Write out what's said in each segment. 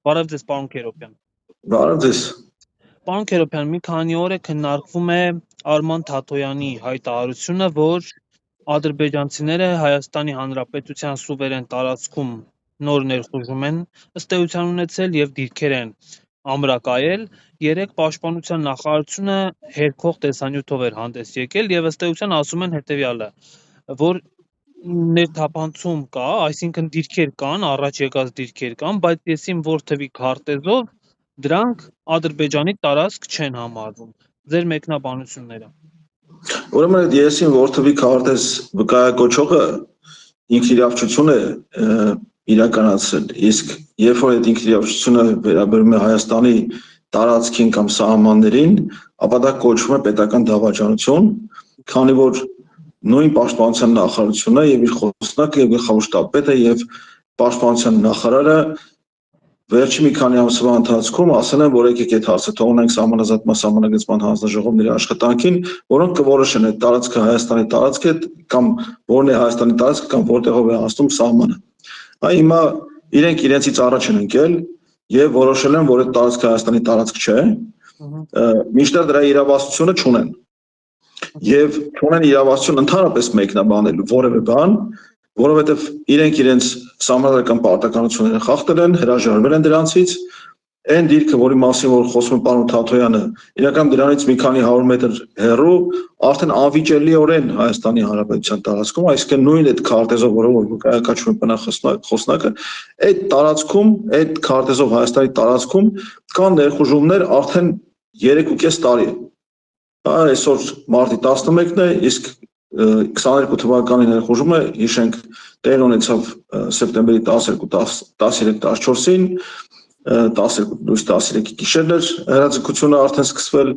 Բարև ձեզ, պարոն Քերոբյան։ Բարև ձեզ։ Պարոն Քերոբյան, մի քանի օր է քննարկվում է Արման Թաթոյանի հայտարարությունը, որ ադրբեջանցիները Հայաստանի Հանրապետության սուվերեն տարածքում նոր ներխուժում են ըստ էության ունեցել եւ դիրքեր են ամրակայել։ Երեք պաշտպանության նախարարությունը հերքող տեսանյութով էր հանդես եկել եւ ըստ էության ասում են հետեւյալը, որ ներթափանցում կա, այսինքն դիրքեր կան, առաջ եկած դիրքեր կան, բայց եսիմ որ թվի քարտեզով դրանք Ադրբեջանի տարածք չեն համարվում։ Ձեր մեկնաբանությունները։ Ուրեմն այդ եսիմ որ թվի քարտեզ վկայակոչողը ինքնիրավչություն է իրականացրել, իսկ երբ որ այդ ինքնիրավչությունը վերաբերում է Հայաստանի տարածքին կամ սահմաններին, ապա դա կոչվում է պետական դավաճանություն, քանի որ նույն պաշտպանության նախարարությունը եւ իր խոսնակը եւ գլխավոր շտաբը եւ պաշտպանության նախարարը վերջի մի քանի ամսվա ընթացքում ասել են, որ եկեք այդ հարցը թողնենք սահմանազատման սահմանագծման հանձնաժողովների աշխատանքին, որոնք կորոշեն այդ տարածքը Հայաստանի տարածք է կամ որն է Հայաստանի տարածքը կամ որտեղով է հասնում սահմանը։ Հիմա իրենք իրենցից առաջ են ընկել եւ որոշել են, որ այդ տարածքը Հայաստանի տարածք չէ, մինչդեռ դրա իրավասությունը չունեն։ Եվ չունեն իրավասություն ընդհանրապես մեկնաբանել որևէ բան, որովհետև իրենք իրենց սահմանադրական պարտականությունները խախտել են, հրաժարվել են դրանցից, այն դիրքը, որի մասին որ խոսում է պարոն Թաթոյանը, իրական դրանից մի քանի 100 մետր հեռու արդեն անվիճելիորեն Հայաստանի Հանրապետության տարածքում, այսինքն նույն այդ քարտեզով, որով վկայակոչվում է բնախոսնակը, այդ տարածքում, այդ քարտեզով Հայաստանի տարածքում կան ներխուժումներ արդեն 3.5 տարի։ Այսօր մարտի 11-ն է, իսկ 22 թվականի ներխուժումը, հիշենք, տեղի ունեցավ սեպտեմբերի 12-13-14-ին, 12-13-ի գիշերն էր հրաձգությունը արդեն սկսվել,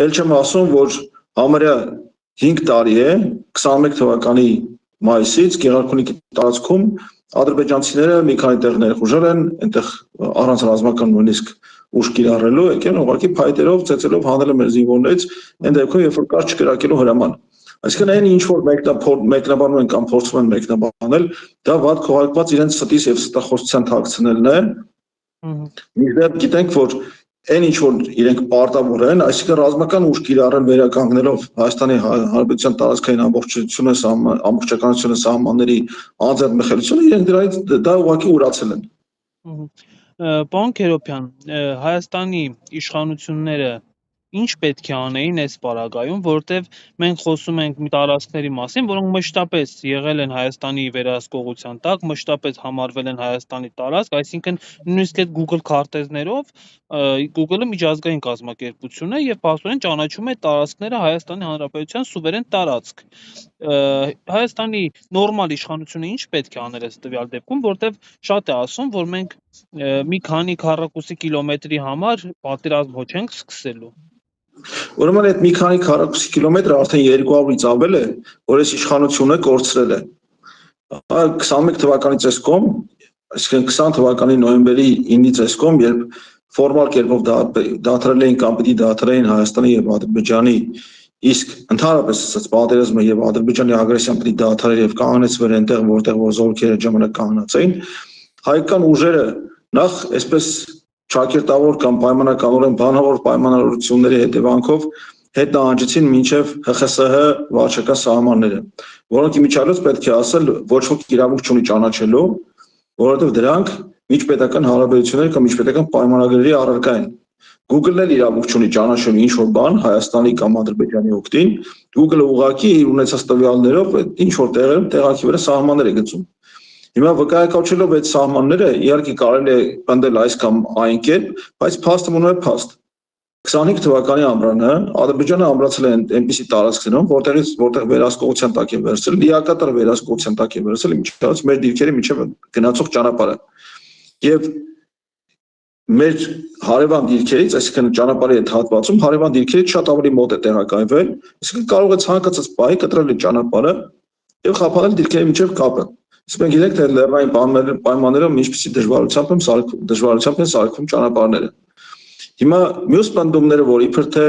էլ չեմ ասում, որ համարյա 5 տարի է, 21 թվականի մայիսից Գեղարքունիքի տարածքում ադրբեջանցիները մի քանի տեղ ներխուժել են, այնտեղ առանց ռազմական նույնիսկ ուժ կիրառելու, եկել ուղղակի փայտերով, ծեծելով հանել մեր զինվորներից, այն դեպքում, երբ որ կար չկրակելու հրաման։ Այսինքն այն ինչ որ մեկնաբանում են կամ փորձում են մեկնաբանել, դա վատ քողարկված իրենց ստից եւ ստախոսության թաքցնելն է։ Մինչդեռ գիտենք, որ այն ինչ որ իրենք պարտավոր են, այսինքն ռազմական ուժ կիրառել վերականգնելով Հայաստանի Հանրապետության տարածքային ամբողջականությունը սահմանների անձեռնմխելիությունը, իրենք դրանից դա ուղղակի ուրացել են։ Պարոն Քերոբյան, Հայաստանի իշխանությունները ինչ պետք է անեին այս պարագայում, որովհետև մենք խոսում ենք մի տարածքների մասին, որոնք մշտապես եղել են Հայաստանի վերահսկողության տակ, մշտապես համարվել են Հայաստանի տարածք, այսինքն նույնիսկ այդ Google քարտեզներով Google-ը միջազգային կազմակերպություն է եւ փաստորեն ճանաչում է տարածքները Հայաստանի Հանրապետության սուվերեն տարածք։ Հայաստանի նորմալ իշխանությունը ինչ պետք է անել այս տվյալ դեպքում, որովհետև շատ է ասում, որ մենք մի քանի քառակուսի կիլոմետրի համար պատերազմ ոչ ենք սկսելու։ Ուրեմն այդ մի քանի քառակուսի կիլոմետրը արդեն 200-ից ավել է, որ այս իշխանությունը կորցրել է։ 21 թվականի ծեսկում, այսինքն 20 թվականի նոյեմբերի 9-ի ծեսկում, երբ ֆորմալ կերպով դադարել էին կամ պիտի դադարեին Հայաստանի եւ Ադրբեջանի, իսկ ընդհանրապես ասած պատերազմը եւ Ադրբեջանի ագրեսիան պիտի դադարեր եւ կանգնեցվեր այնտեղ, որտեղ որ զորքերը ժամանակ կանգնած էին, հայկական ուժերը նախ այսպես ճակերտավոր կամ պայմանականորեն բանավոր պայմանավորությունների հետևանքով հետնահանջեցին մինչև ՀԽՍՀ վարչական սահմանները, որոնք իմիջիալոց պետք է ասել ոչ ոք իրավունք չունի ճանաչելու, որովհետև դրանք միջպետական հարաբերություններ կամ միջպետական պայմանագրերի առարկա են։ Google-ն էլ իրավունք չունի ճանաչելու ինչ որ բան Հայաստանի կամ Ադրբեջանի օգտին, Google-ը ուղղակի իր ունեցած տվյալներով ինչ որ տեղերում տեղանքի վրա սահմաններ է գծում։ Հիմա վկայակոչելով այդ սահմանները իհարկե կարելի է պնդել այս կամ այն կերպ, բայց փաստը մնում է փաստ։ 25 թվականի ամռանը Ադրբեջանը ամրացել է այնպիսի տարածքներում, որտեղ վերահսկողության տակ է վերցրել, լիակատար վերահսկողության տակ է վերցրել միջից մեր դիրքերի միջև գնացող ճանապարհը։ Եվ մեր հարևան դիրքերից, այսինքն ճանապարհի այդ հատվածում հարևան դիրքերից շատ ավելի մոտ է տեղակայվել, այսինքն կարող է ցանկացած պահի կտրել այդ ճանապարհը եւ խափանել դիրքերի միջև կապը։ Իսկ մենք գիտենք, թե լեռնային պայմաններում ինչպիսի դժվարությամբ են սարքում ճանապարհները։ Հիմա մյուս պնդումները, որ իբր թե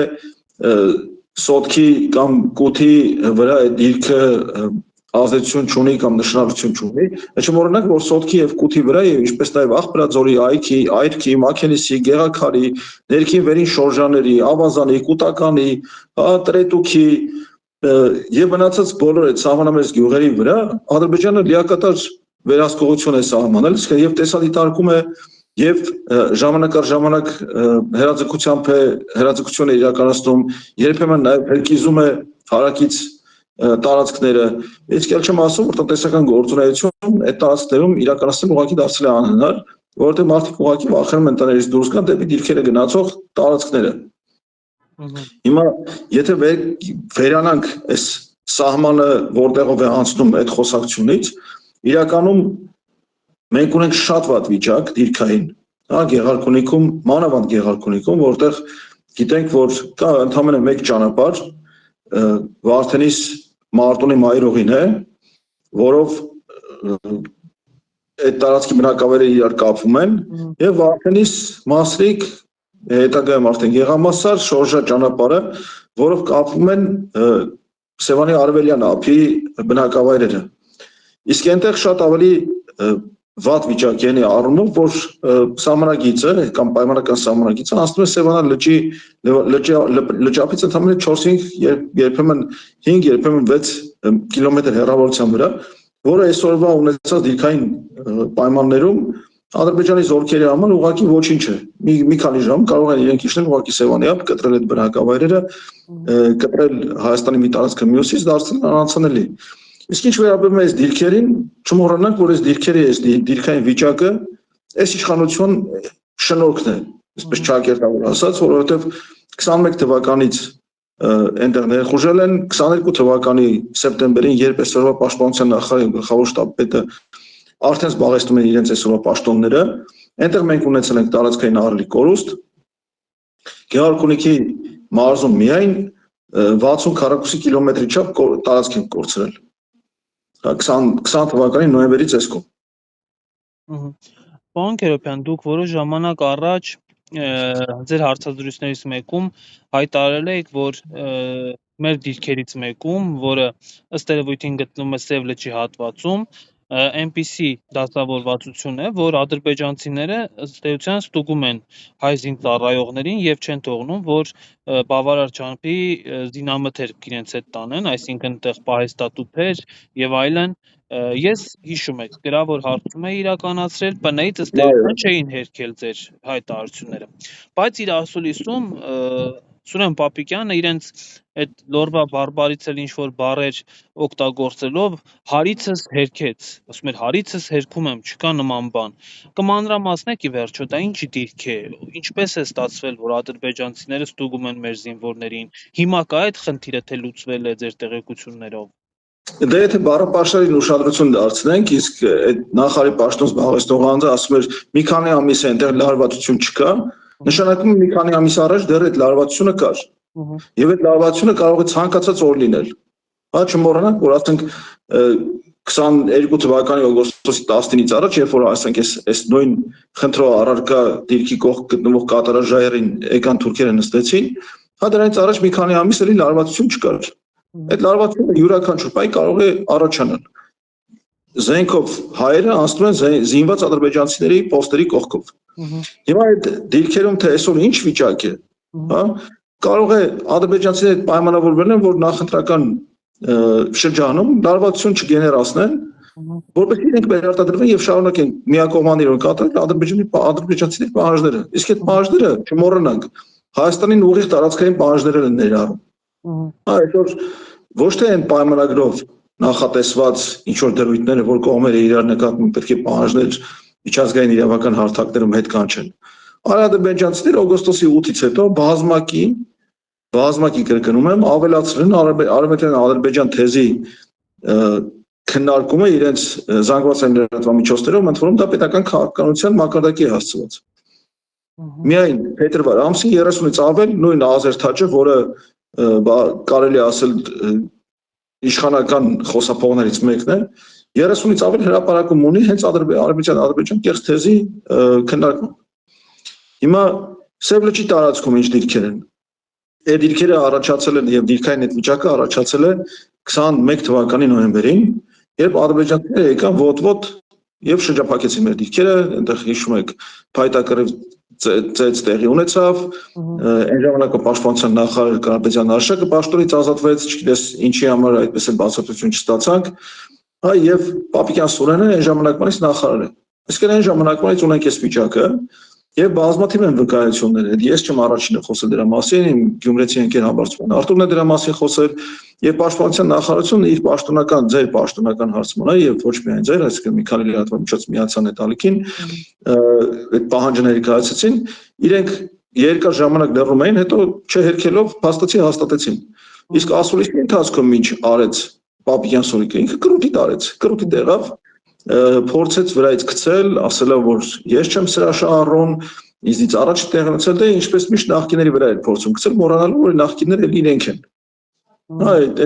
սոտքի կամ կութի վրա այդ դիրքը ազդեցություն չունի կամ նշանակություն չունի, չմոռանանք, որ Սոտքի եւ Կութի վրա եւ ինչպես նաեւ Աղբրաձորի, Այրքի, Մաքենիսի, Գեղաքարի, ներքին վերին շորժաների, Ավազանի, Կուտականի, Տրետուքի եւ մնացած բոլոր այդ սահմանամերձ գյուղերի վրա Ադրբեջանը լիակատար վերահսկողություն է սահմանել, եւ տեսադիտարկում է եւ ժամանակ առ ժամանակ հերաձգություն է իրականացնում, երբեմն նաեւ հերկիզում է հարակից տարածքները, իսկ ել չեմ ասում, որ տնտեսական գործունեություն այդ տարածքներում իրականացնել ուղղակի դարձել է անհնար, որովհետեւ մարդիկ ուղղակի վախենում են տներից դուրս գան դեպի դիրքերը գնացող տարածքները։ Հիմա եթե վերանանք այս սահմանը, որտեղով է անցնում այդ խոսակցությունից, իրականում մենք ունենք շատ վատ վիճակ դիրքային, Գեղարքունիքում, մանավանդ Գեղարքունիքում, որտեղ գիտենք, որ կա ընդամենը մեկ ճանապարհ Վարդենիս Մարտունի մայրուղին է, որով այդ տարածքի բնակավայրերը իրար կապվում են եւ Վարդենիս Մասրիկ հետագայում արդեն Գեղամասար շորժա ճանապարհը, որով կապվում են Սևանի Արևելյան ափի բնակավայրերը։ Իսկ այնտեղ շատ ավելի վատ վիճակ է առումով, որ սահմանագիծը կամ պայմանական սահմանագիծը անցնում է Սևանա լճապից ընդամենը 4-5, երբեմն 5, երբեմն 6 կիլոմետր հեռավորության վրա, որը այսօրվա ունեցած դիրքային պայմաններում Ադրբեջանի զորքերի համար ուղղակի ոչինչ է։ Մի քանի ժամ կարող են իրենք իջնել ուղղակի Սևանի ափ, կտրել այդ բնակավայրերը, կտրել Հայաստանի մի տարածքը մյուսից, դարձնել անանցանելի։ Իսկ ինչ վերաբերում է այս դիրքերին, չմոռանանք, որ այս դիրքերի այս դիրքային վիճակը այս իշխանություն շնորհքն է, այսպես ճակերտավոր ասած, որովհետև 21 թվականից այնտեղ ներխուժել են, 22 թվականի սեպտեմբերին, երբ այսօրվա պաշտպանության նախարարի գլխավոր շտաբի-պետը արդեն զբաղեցնում են իրենց այսօրվա պաշտոնները, այնտեղ մենք ունեցել ենք տարածքային ահռելի կորուստ, Գեղարքունիքի մարզում միայն 60 քառակուսի կիլոմետրի չափ տարածք են կորցրել 20 թվականի նոյեմբերից այս կողմ։ Պարոն Քերոբյան, դուք որոշ ժամանակ առաջ ձեր հարցազրույցներից մեկում հայտարարել եք, որ մեր դիրքերից մեկում, որը ըստ երևույթին գտնվում է Սև լճի հատվածում, այնպիսի դասավորվածություն է, որ ադրբեջանցիները ըստ էության ստուգում են հայ զինծառայողներին եւ չեն թողնում, որ բավարար չափի զինամթերք իրենց հետ տանեն, այսինքն տեղ պահեստատուփեր եւ այլն։ Ես հիշում եք, գրավոր հարցում էի իրականացրել, ՊՆ-ից ըստ էության չէին հերքել ձեր հայտարարությունները, բայց իր ասուլիսում Սուրեն Պապիկյանը իրենց այդ լորվա բարբարից էլ ինչ-որ բառեր օգտագործելով հարիցս հերքեց, ասում էր հարիցս հերքում եմ, չկա նման բան։ Կմանրամասնեք ի վերջո, դա ինչի դիրք է, ինչպես է ստացվել, որ ադրբեջանցիները ստուգում են մեր զինվորներին, հիմա կա այդ խնդիրը, թե լուծվել է ձեր տեղեկություններով։ Դե եթե բառապաշարին ուշադրություն դարձնենք, իսկ այդ նախարարի պաշտոն զբաղեցնող անձը ասում էր մի քանի ամիս է այնտեղ լարվածություն չկա, նշանակում է մի քանի ամիս առաջ դեռ այդ լարվածությունը կար։ Եվ այդ լարվածությունը կարող է ցանկացած օր լինել։ Չմոռանանք, որ ասենք 22 թվականի օգոստոսի 19-ից առաջ, երբ որ ասենք այս նույն խնդրո առարկա դիրքի կողք գտնվող կատարաժայերին եկան թուրքերը նստեցին, դրանից առաջ մի քանի ամիս էլի լարվածություն չկար։ Այդ լարվածությունը յուրաքանչյուր պահի կարող է առաջանալ։ Զենքով հայերը անցնում են զինված ադրբեջանցիների պոստերի կողքով։ Հիմա այդ դիրքերում թե այսօր ինչ վիճակ է, կարող է ադրբեջանցիները պայմանավորվել են, որ նախընտրական շրջանում լարվածություն չգեներացնեն, որպեսզի իրենք վերարտադրվեն եւ շարունակեն միակողմանիորեն կատարել ադրբեջանցիների պահանջները։ Իսկ այդ պահանջները, չմոռանանք, Հայաստանին ուղիղ տարածքային պահանջներ են ներառում։ Այսօր ոչ թե այն պայմանագրով նախատեսված ինչ-որ դրույթները, որ կողմերը իրար նկատմամբ պետք է պահանջներ միջազգային իրավական հարթակներում հետ կանչեն։ Ադրբեջանցիները օգոստոսի 8-ից հետո բազմակի կրկնում եմ, ավելացրել են Ադրբեջան թեզի քննարկումը իրենց զանգվածային լրատվամիջոցներով, ընդ որում դա պետական քաղաքականության մակարդակի է հասցված։ Միայն փետրվար ամսին 30-ից ավել նույն Ազեր Թաչը, որը կարելի ասել իշխանական խոսափողներից մեկն է, 30-ից ավել հրապարակում ունի հենց Ադրբեջան կեղծ թեզի քննարկում։ Հիմա Սև լճի տարածքում ինչ դիրքեր են։ Այդ դիրքերը առաջացել են եւ դիրքային այդ վիճակը առաջացել է 21 թվականի նոյեմբերին, երբ ադրբեջանցիները եկան ոտ-ոտ եւ շրջափակեցին մեր դիրքերը, այնտեղ հիշում եք փայտակրիվ ծեծ տեղի ունեցավ, այն ժամանակը պաշտպանության նախարար Կարապետյան Արշակը պաշտոնից ազատվեց, չգիտես ինչի համար այդպես էլ բացատրություն չստացանք, եւ Պապիկյան Սուրենը այն ժամանակվանից նախարար է։ Իսկ այն ժամանակվանից ունենք այս վիճակը եւ բազմաթիվ են վկայություններ։ Ես չեմ առաջինը խոսել դրա մասին, Գյումրեցի ընկեր Համբարձումն Արտուրն է դրա մասին խոսել եւ պաշտպանության նախարարությունը իր ձեր պաշտոնական հարցմանը եւ ոչ միայն ձեր, այսինքն Միքայել Լրատվամիջոց միացան այդ ալիքին, այդ պահանջը ներկայացրեցին, իրենք երկար ժամանակ լռում էին, հետո չհերքելով փաստացի հաստատեցին։ Իսկ ասուլիսի ընթացքում ինչ արեց Պապիկյան Սուրիկը, ինքը կրուտի տեղավ, փորձեց վրայից գցել, ասելով որ ես չեմ սրաշահառուն, ինձնից առաջ տեղնացել դե ինչպես միշտ նախկիների վրա էր փորձում գցել, մոռանալով որ նախկիները իրենք են։ Այդ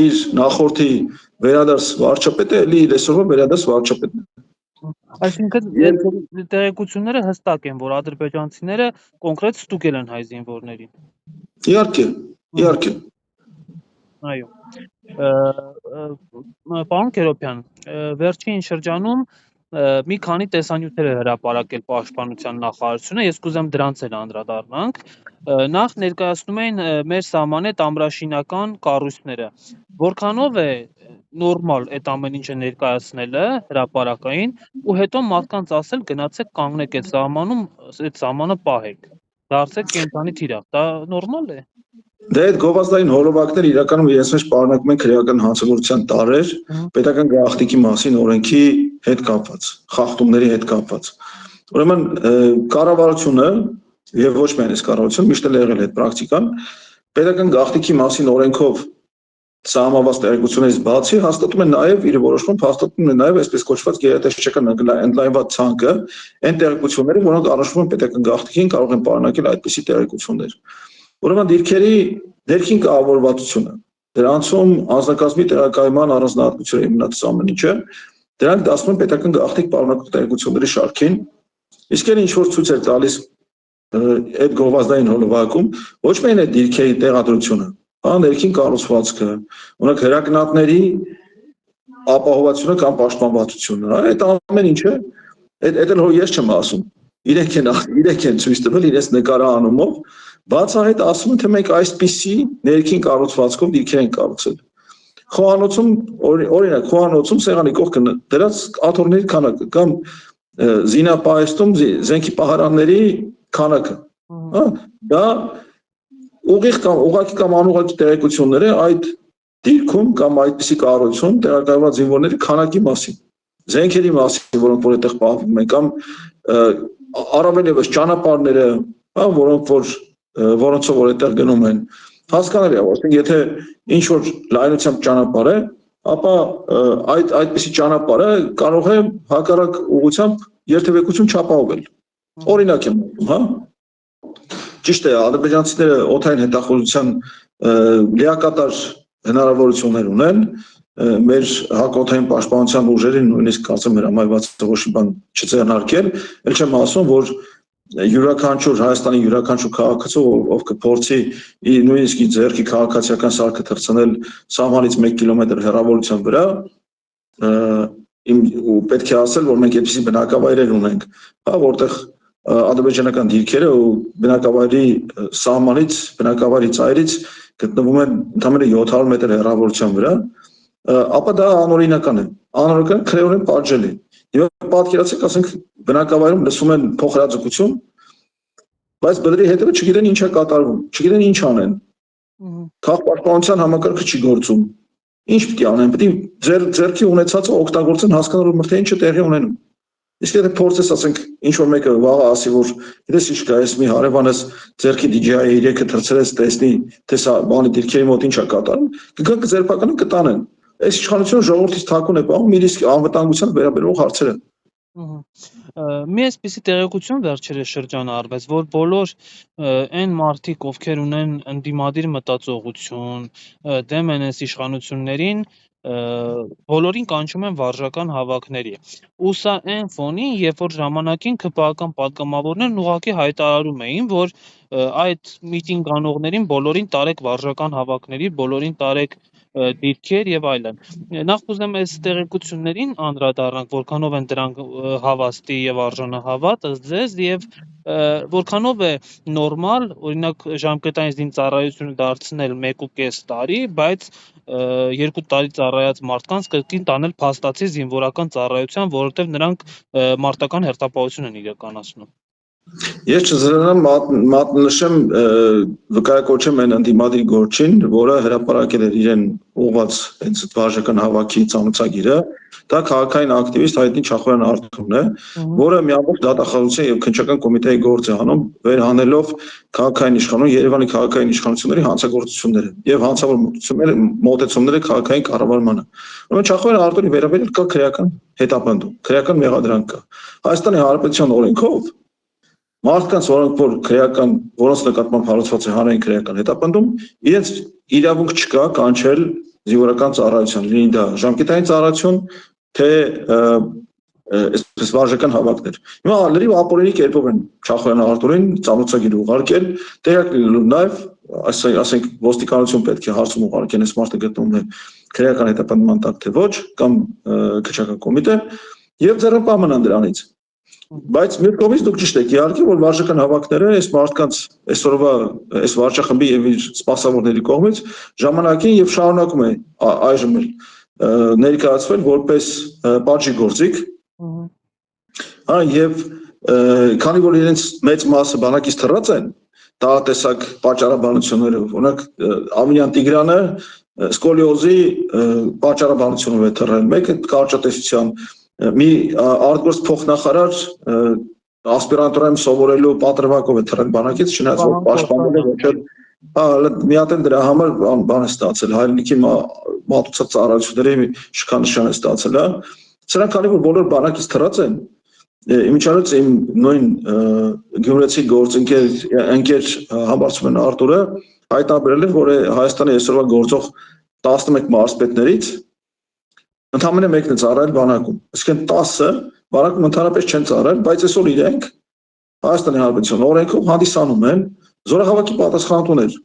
իր նախորդի վերադարձ վարչապետը էլի այսօրվա վերադարձ վարչապետն է։ Այսինքն տեղեկությունները հստակ են, որ ադրբեջանցիները կոնկրետ ստուգել են հայ զինվորներին։ Իհարկե։ Այո։ Պարոն Քերոբյան, վերջին շրջանում մի քանի տեսանյութեր է հրապարակել պաշտպանության նախարարությունը, ես կուզեմ դրանց էլ անդրադառնանք։ Նախ ներկայացնում են մեր սահմանետ ամրաշինական կառույցները։ Որքանով է նորմալ այդ ամեն ինչը ներկայացնելը հրապարակային ու հետո մարդկանց ասել գնացեք կանգնեք այդ սահմանում, այդ սահմանը պահեք։ Դարձեք կենտրոնի թիրախ։ Դա նորմալ է։ Դե այդ գովազդային հոլովակները իրականում իրենց մեջ պարունակում են քրեական հանցագործության տարրեր, պետական գաղտնիքի մասին օրենքի հետ կապված, խախտումների հետ կապված։ Ուրեմն կառավարությունը եւ ոչ միայն այս կառավարությունը միշտ էլ եղել է այդ պրակտիկան, պետական գաղտնիքի մասին օրենքով սահմանված տեղեկություններից բացի հաստատում են նաեւ իր որոշմամբ հաստատում են նաեւ այսպես կոչված գերատեսչական ընդլայնված ցանկը, այն տեղեկությունները, որոնք առնչվում են պետական գաղտնիքին, կարող են պարունակել այդպիսի տեղեկություններ։ Ուրեմն դիրքերի ներքին կառավարվածությունը, դրանցում անձնակազմի տեղակայման առանձնահատկությունների մնացած ամեն ինչը, դրանք դասում են պետական գաղտնիք պարունակող տեղեկությունների շարքին, իսկ այն ինչ որ ցույց է տալիս այդ գովազդային հոլովակում, ոչ միայն այդ դիրքերի տեղադրությունը, ներքին կառուցվածքը, օրինակ հրակնատների ապահովությունը կամ պաշտպանվածությունը, այդ ամեն ինչը, այդ էլ հո ես չեմ ասում, իրենք են ցույց տվել իրենց նկարանումով, բացահայտ ասում են թե մենք այսպիսի ներքին կառուցվածքով դիրքեր ենք կառուցել։ Խոհանոցում օրինակ խոհանոցում սեղանի կողքը դրած աթոռների քանակը կամ զինապահեստում զենքի պահարանների քանակը, դա ուղղակի կամ անուղղակի տեղեկություններ է այդ դիրքում կամ այդպիսի կառույցում տեղակայված զինվորների քանակի մասին, զենքերի մասին, որոնք որ այդտեղ պահվում են, կամ առավել եւս ճանապարհները, որոնցով որ այդտեղ գնում են, հասկանալի է, որ եթե ինչ որ լայնությամբ ճանապարհ է, ապա այդպիսի ճանապարհը կարող է հակառակ ուղղությամբ երթևեկություն չապահովել։ Օրինակ եմ ասում, ճիշտ է, ադրբեջանցիները օդային հետախուզության լիակատար հնարավորություններ ունեն, մեր հակօդային պաշտպանության ուժերին նույնիսկ ասեմ հրամայված ոչ մի բան չձեռնարկել, ել չեմ ասում, որ յուրաքանչյուր Հայաստանի յուրաքանչյուր քաղաքացու, ով կփորձի նույնիսկ իր ձեռքի քաղաքացիական սարքը թռցնել սահմանից 1 կիլոմետր հեռավորության վրա, ու պետք է ասել, որ մենք այդպիսի բնակավայրեր ունենք, որտեղ ադրբեջանական դիրքերը ու բնակավայրի սահմանից, բնակավայրի ծայրից գտնվում են ընդամենը 700 մետր հեռավորության վրա, ապա դա անօրինական է, քրեորեն պատժելի։ Եվ պատկերացրեք, ասենք բնակավայրում լսում են փոխհրաձգություն, բայց բլրի հետևը չգիտեն ինչ է կատարվում, չգիտեն ինչ անեն։ Քաղաքապաշտպանության համակարգը չի գործում։ Ինչ պետք է անեն, պետք է ձեռքի ունեցածը օգտագործեն, հասկանալու մրթե ինչը տեղի ունենում։ Իսկ եթե փորձես, ասենք, ինչ որ մեկը վաղը ասի, որ գիտես ինչ կա, ես մի հարևանս ձեռքի DJI 3-ը թռցրեց, տեսնի, թե սա բանի դիրքերի մոտ ինչ է կատարում, կգան կձերբակալեն կտանեն։ Այս իշխանությունը ժողովրդից թաքուն է պահում իր իսկ անվտանգության վերաբերող հարցերը։ Մի այսպիսի տեղեկություն վերջերս շրջանառվեց, որ բոլոր այն մարդիկ, ովքեր ունեն ընդդիմադիր մտածողություն, դեմ են այս իշխանություններին, բոլորին կանչում են վարժական հավաքների։ Ու սա այն ֆոնին, երբ որ ժամանակին ԿՊԱ-ական պատգամավորներն ուղղակի հայտարարում էին, որ այդ միտինգ անողներին բոլորին տարեք վարժական հավաքների, բոլորին տարեք դիրքեր եւ այլն։ Նախ կուզեմ այս տեղեկություններին անդրադառնանք, որքանով են դրանք հավաստի եւ արժանահավատ ըստ ձեզ եւ որքանով է նորմալ, օրինակ ժամկետային զինծառայությունը դարձնել 1.5 տարի, բայց 2 տարի ծառայած մարդկանց կրկին տանել փաստացի զինվորական ծառայության, որովհետեւ նրանք մարտական հերթապահություն են իրականացնում։ Ես չզրնամ մատնշեմ վկայակոչեմ այն ընդդիմադիր գործին, որը հրապարակել էր իրեն ուղղված հենց վարժական հավաքի ծանոթագիրը, դա քաղաքային ակտիվիստ հայտնի Չախոյան Արթուրն է, որը միամոտ դատախազության եւ քննչական կոմիտեի գործ է անում, վերհանելով քաղաքային իշխանություն, Երևանի քաղաքային իշխանությունների հանցագործությունները եւ հանցավոր մոտեցումները քաղաքային կառավարմանը։ Ուրեմն Չախոյան Արթուրի վերաբերյալ կա քրեական հետապնդում, քրեական մեղադրանք կա։ Հայաստանի Հանրապետության օրենքով մարդկանց, որոնց նկատմամբ հարուցված է հանրային քրեական հետապնդում, իրենց իրավունք չկա կանչել զինվորական ծառայության, լինի դա ժամկետային ծառայություն, թե այսպես վարժական հավաքներ։ Հիմա լրիվ ապօրինի կերպով են Չախոյան Արթուրին ծանոթագիր ուղարկել, տեղյակ լինելով նաև, ասենք ոստիկանություն պետք է հարցում ուղարկեն, այս մարդը գտնվում է քրեական հետապնդման տակ թե ոչ, կամ քննչական կոմիտե, եւ ձեռնպահ մնան դրանից։ Բայց մեր կողմից դուք ճիշտ եք, իհարկե, որ վարժական հավաքները այս մարդկանց այսօրվա այս վարչախմբի եւ իր սպասավորների կողմից ժամանակին եւ շարունակում է այժմ էլ ներկայացվել որպես պատժի գործիք։ Եվ քանի որ իրենց մեծ մասը բանակից թռած են, տարատեսակ պատճառաբանություններով, օրինակ Ամինյան Տիգրանը սկոլիոզի պատճառաբանությունով է թռել, մեկը կարճատեսության մի արտգործ փոխնախարար ասպիրանտուրայում սովորելու պատրվակով է թռել բանակից, չնայած որ պաշտպանվել է ոչ էլ մի հատ դրա համար բան է ստացել, հայրենիքի մատուցած ծառայությունների շքանշան է ստացել, սրանք քանի որ բոլոր բանակից թռած են, իմիջիայլոց իմ նույն գյումրեցի գործընկեր Համբարձումյան Արտուրը հայտնաբերել է, որ Հայաստանի այսօրվա գործող 11 մարզպետներից ընդամենը մեկն է ծառայել բանակում, այսինքն 10-ը բանակում ընդհանրապես չեն ծառայել, բայց այսօր իրենք Հայաստանի Հանրապետության օրենքով հանդիսանում են զորահավաքի պատասխանատուներ։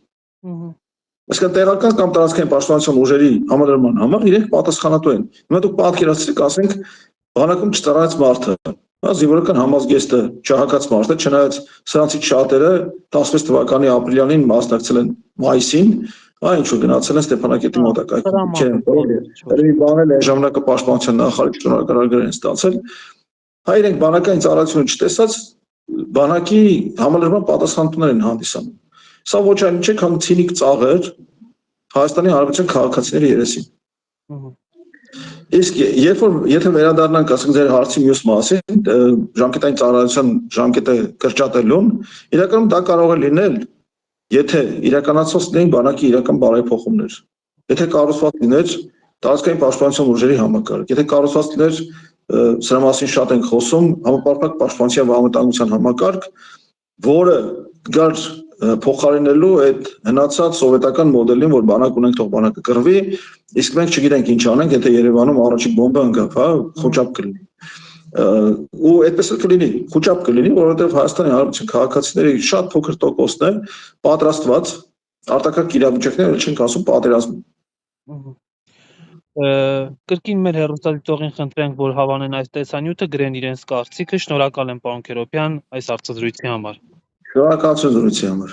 Այսինքն տեղական կամ տարածքային պաշտպանության ուժերի համալրման համար իրենք պատասխանատու են։ Հիմա դուք պատկերացրեք, ասենք բանակում չծառայած մարդը, զինվորական համազգեստը չհակած մարդը, չնայած սրանցից շատերը 16 թվականի ապրիլյանին մասնակցել են մայիսին, ինչ-որ գնացել են Ստեփանակերտի մոտակայքում, երևի բանել այն ժամանակը պաշտպանության նախարարի շնորհակալագրեր են ստացել, իրենք բանակային ծառայությունը չտեսած բանակի համալրման պատասխանատուներ են հանդիսանում։ Սա ոչ այն չէ, քան ցինիկ ծաղր Հայաստանի Հանրապետության քաղաքացիների երեսին։ Իսկ եթե վերադառնանք, ասենք ձեր հարցի մյուս մասին, ժամկետային ծառայության ժամկետը կրճատելուն, իրականում դա կարող է լինել, եթե իրականացված լինեն բանակի իրական բարեփոխումներ, եթե կառուցված լիներ տարածքային պաշտպանության ուժերի համակարգ, եթե կառուցված լիներ, սրա մասին շատ ենք խոսում, համապարփակ պաշտպանության եւ անվտանգության համակարգ, որը գար փոխարինելու այդ հնացած սովետական մոդելին, որ բանակ ունենք, թող բանակը կռվի, իսկ մենք չգիտենք ինչ անենք, եթե Երևանում առաջին բոմբը ընկավ, խոճապ կլինի։ Ու այդպես էլ կլինի, խոճապ կլինի, որովհետև Հայաստանի Հանրապետության քաղաքացիների շատ փոքր տոկոսն է պատրաստված արտակարգ իրավիճակներ, չենք ասում պատերազմ։ Կրկին մեր հեռուստադիտողին խնդրենք, որ հավանեն այս տեսանյութը, գրեն իրենց կարծիքը։ Շնորհակալ եմ, պարոն Քերոբյան, այս հարցազրույցի համար։ Շնորհակալություն զրույցի համար։